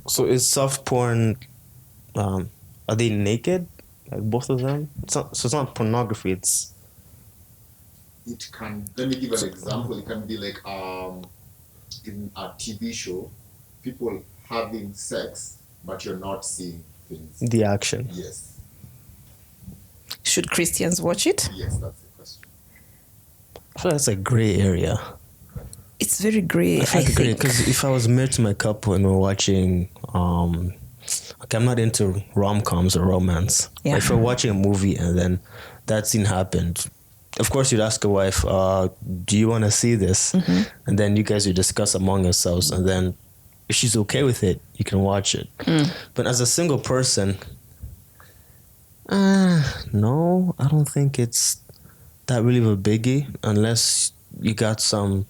So is soft porn, are they naked? Like both of them? So it's not pornography, it's... It can, let me give an example. It can be like in a TV show, people having sex, but you're not seeing things. The action. Yes. Should Christians watch it? Yes, that's the question. I feel that's a gray area. It's very gray, I think. Because if I was married to my couple and we're watching, okay, I'm not into rom-coms or romance. Yeah. Like if we're watching a movie and then that scene happened, of course you'd ask a wife, do you want to see this? Mm-hmm. And then you guys would discuss among yourselves, and then if she's okay with it, you can watch it. But as a single person, no, I don't think it's that really of a biggie, unless you got some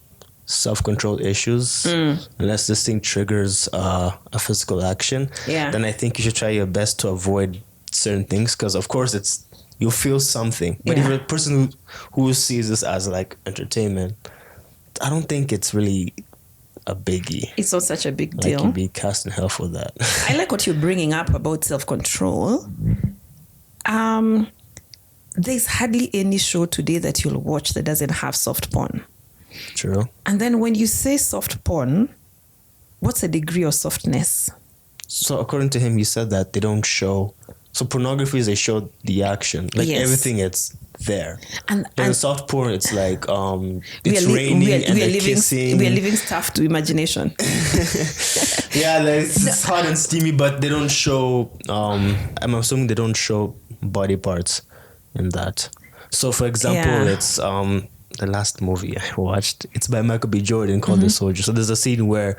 self-control issues, unless this thing triggers a physical action. Yeah. Then I think you should try your best to avoid certain things, because of course you'll feel something. But if you're a person who sees this as like entertainment, I don't think it's really a biggie. It's not such a big Like deal. you'd be cast in hell for that. I like what you're bringing up about self-control. There's hardly any show today that you'll watch that doesn't have soft porn. True. And then when you say soft porn, what's the degree of softness? So according to him, he said that they don't show. So pornography is they show the action, like Yes. everything. It's there. And But in soft porn, it's like it's raining and they're kissing. We are leaving stuff to imagination. Yeah, like, it's hot and steamy, but they don't show. I'm assuming they don't show body parts in that. So, for example, Yeah. it's the last movie I watched. It's by Michael B. Jordan called The Soldier. So there's a scene where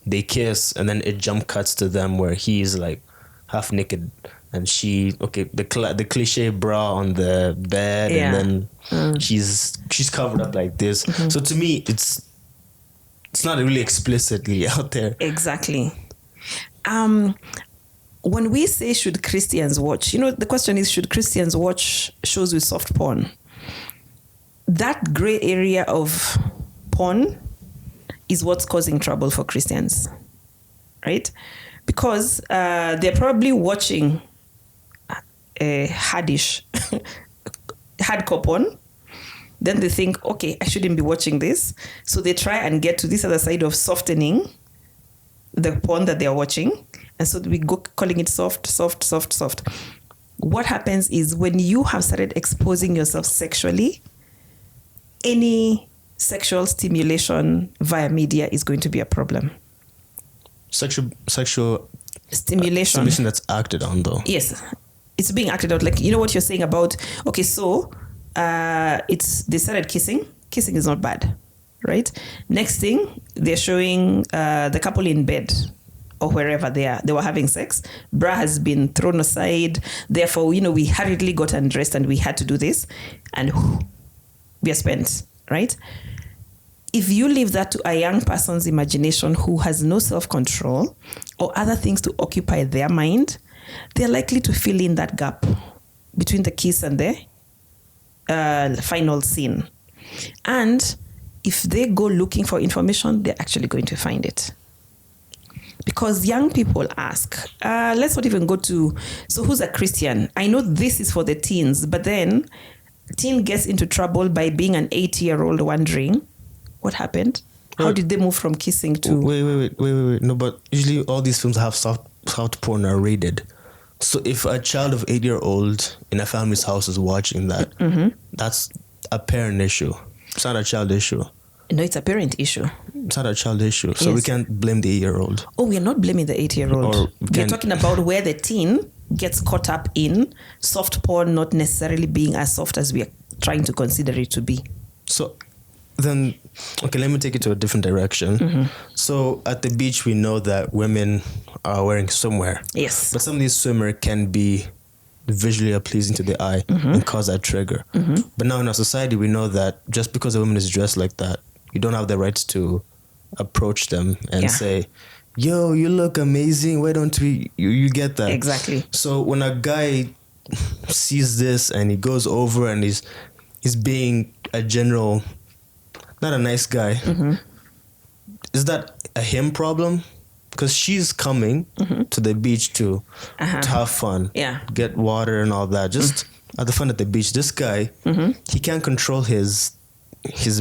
they kiss, and then it jump cuts to them where he's like half naked, and she the cliche bra on the bed, Yeah. and then she's covered up like this. So to me, it's not really explicitly out there. Exactly. When we say should Christians watch, the question is, should Christians watch shows with soft porn? That gray area of porn is what's causing trouble for Christians, right? Because they're probably watching hardcore porn. Then they think, okay, I shouldn't be watching this. So they try and get to this other side of softening the porn that they're watching. And so we go calling it soft. What happens is when you have started exposing yourself sexually, any sexual stimulation via media is going to be a problem. Sexual Stimulation that's acted on, though. Yes, it's being acted out. Like, what you're saying about, okay, so they started kissing. Kissing is not bad, right? Next thing, they're showing the couple in bed or wherever they were having sex. Bra has been thrown aside. Therefore, we hurriedly got undressed and we had to do this. And we are spent, right? If you leave that to a young person's imagination who has no self-control or other things to occupy their mind, they're likely to fill in that gap between the kiss and the final scene. And if they go looking for information, they're actually going to find it. Because young people ask, let's not even go to, so who's a Christian? I know this is for the teens, but then teen gets into trouble by being an 8-year-old wondering what happened. How did they move from kissing to... Wait. No, but usually all these films have soft porn are rated. So if a child of 8-year-old in a family's house is watching that, that's a parent issue. It's not a child issue. No, it's a parent issue. It's not a child issue. So we can't blame the 8-year-old. Oh, we are not blaming the 8-year-old. We're talking about where the teen gets caught up in soft porn not necessarily being as soft as we are trying to consider it to be. So then, okay, let me take it to a different direction. So at the beach, we know that women are wearing swimwear. Yes. But some of these swimwear can be visually pleasing to the eye and cause that trigger. But now in our society, we know that just because a woman is dressed like that, you don't have the right to approach them and say, yo, you look amazing. Why don't we... You get that. Exactly. So when a guy sees this and he goes over and he's being a general... Not a nice guy. Is that a him problem? because she's coming to the beach to have fun, get water and all that, just have the fun at the beach. This guy, he can't control his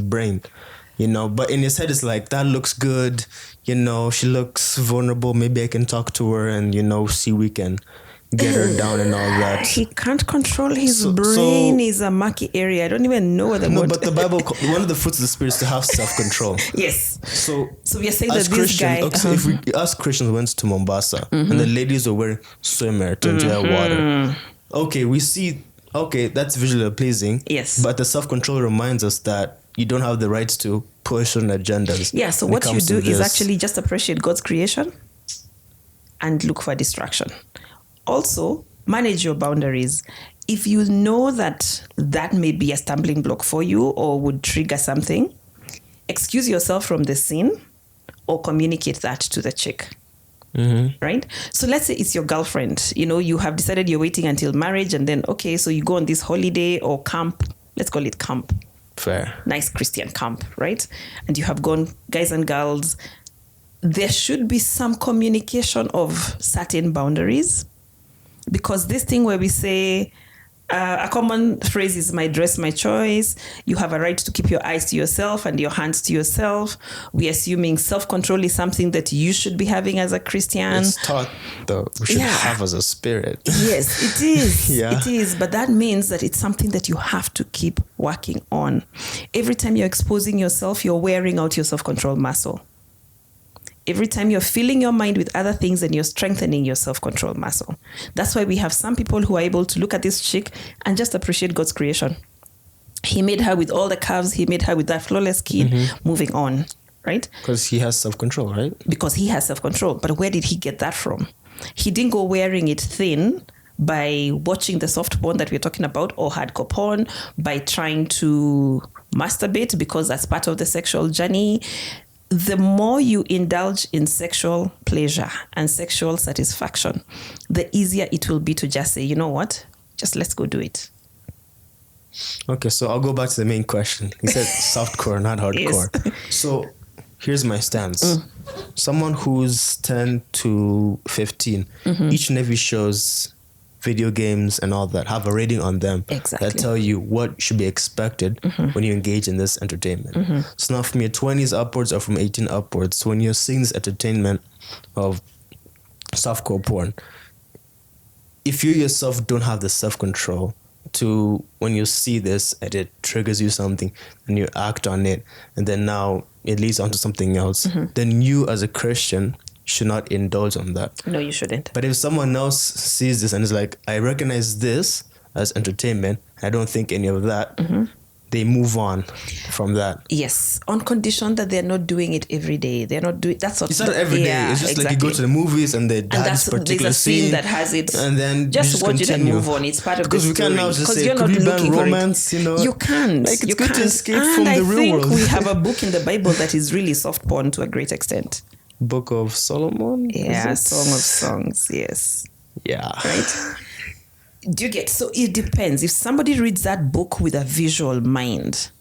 brain, you know, but in his head it's like, that looks good, you know, she looks vulnerable, maybe I can talk to her and, you know, see we can get her down and all that. He can't control his brain. Is a murky area. I don't even know what the word. But the Bible, one of the fruits of the Spirit is to have self-control. Yes. So we are saying that this guy... So if we as Christians went to Mombasa and the ladies were wearing swimwear to enjoy water, okay, we see, okay, that's visually pleasing. Yes. But the self-control reminds us that you don't have the rights to push on agendas. Yeah, so what you do is actually just appreciate God's creation and look for distraction. Also, manage your boundaries. If you know that may be a stumbling block for you or would trigger something, excuse yourself from the scene or communicate that to the chick. Right? So let's say it's your girlfriend. You know, you have decided you're waiting until marriage and then, okay, so you go on this holiday or camp. Let's call it camp. Fair. Nice Christian camp, right? And you have gone, guys and girls. There should be some communication of certain boundaries. Because this thing where we say, a common phrase is my dress, my choice. You have a right to keep your eyes to yourself and your hands to yourself. We're assuming self-control is something that you should be having as a Christian. It's taught, though, we should have as a spirit. Yes, it is. It is. But that means that it's something that you have to keep working on. Every time you're exposing yourself, you're wearing out your self-control muscle. Every time you're filling your mind with other things and you're strengthening your self-control muscle. That's why we have some people who are able to look at this chick and just appreciate God's creation. He made her with all the curves. He made her with that flawless skin. Moving on, right? Because he has self-control, right? Because he has self-control. But where did he get that from? He didn't go wearing it thin by watching the soft porn that we're talking about or hardcore porn, by trying to masturbate because that's part of the sexual journey. The more you indulge in sexual pleasure and sexual satisfaction, the easier it will be to just say, you know what, just let's go do it. Okay, so I'll go back to the main question. You said softcore, not hardcore. Yes. So here's my stance. Someone who's 10 to 15, each and every show's video games and all that have a rating on them that tell you what should be expected when you engage in this entertainment. So now from your 20s upwards or from 18 upwards, when you're seeing this entertainment of softcore porn, if you yourself don't have the self-control to, when you see this and it triggers you something and you act on it and then now it leads on to something else, then you as a Christian should not indulge on that. No, you shouldn't. But if someone else sees this and is like, I recognize this as entertainment, I don't think any of that, they move on from that. Yes, on condition that they're not doing it every day. They're not doing that's what. It's not every day. It's just like you go to the movies and they have this particular scene that has it, and then just watch continue. It and move on. It's part of the story. Because we can't now just say, you're not looking romance, for it. you know. You can't. Like, it's you good can't. to escape and from the real world. I think we have a book in the Bible that is really soft porn to a great extent. Book of Solomon? Yeah, Song of Songs, yes. Yeah. Right? Do you get? So it depends. If somebody reads that book with a visual mind,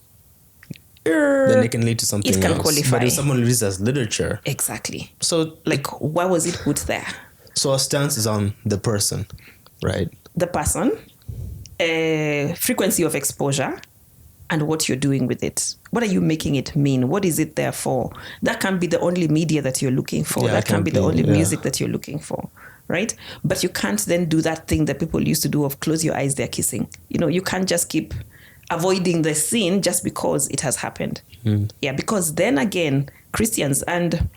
then it can lead to something else. It can qualify. But if someone reads as literature. Exactly. So, like, why was it put there? So our stance is on the person, right? The person, frequency of exposure, and what you're doing with it. What are you making it mean? What is it there for? That can't be the only media that you're looking for. That can't be the only music that you're looking for, right? But you can't then do that thing that people used to do of close your eyes, they're kissing. You know, you can't just keep avoiding the scene just because it has happened. Yeah, because then again, Christians, and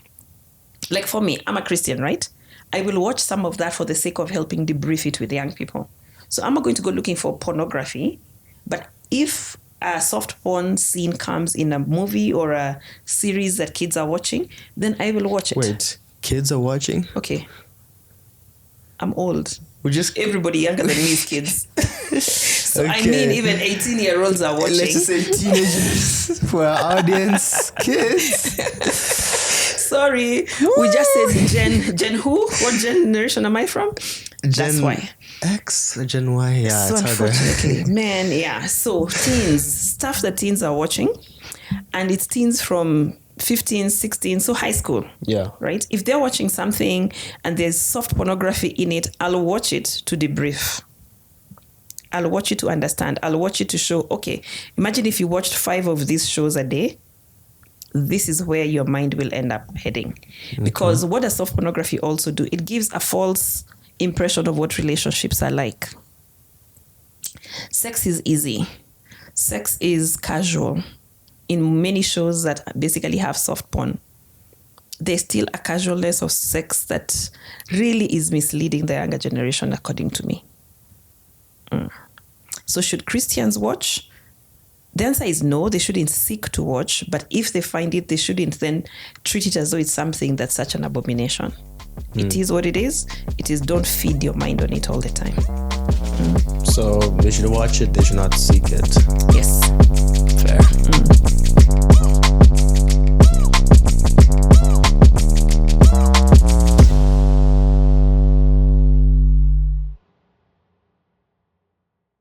like for me, I'm a Christian, right? I will watch some of that for the sake of helping debrief it with young people. So I'm not going to go looking for pornography, but if a soft porn scene comes in a movie or a series that kids are watching, then I will watch it. Wait, kids are watching? Okay. I'm old. Everybody younger than me is kids. So okay. I mean, even 18-year-olds are watching. Let's just say teenagers for our audience. Kids. Sorry. Woo! We just said Gen who? What generation am I from? That's why. X, Gen Y, yeah. So unfortunately, man, yeah. So teens, stuff that teens are watching, and it's teens from 15, 16, so high school. Yeah. Right? If they're watching something and there's soft pornography in it, I'll watch it to debrief. I'll watch it to understand. I'll watch it to show, okay, imagine if you watched 5 of these shows a day, this is where your mind will end up heading. Because what does soft pornography also do? It gives a false impression of what relationships are like. Sex is easy. Sex is casual. In many shows that basically have soft porn, there's still a casualness of sex that really is misleading the younger generation, according to me. So should Christians watch? The answer is no, they shouldn't seek to watch, but if they find it, they shouldn't then treat it as though it's something that's such an abomination. It is what it is. It is, don't feed your mind on it all the time. So they should watch it, they should not seek it. Yes. Fair.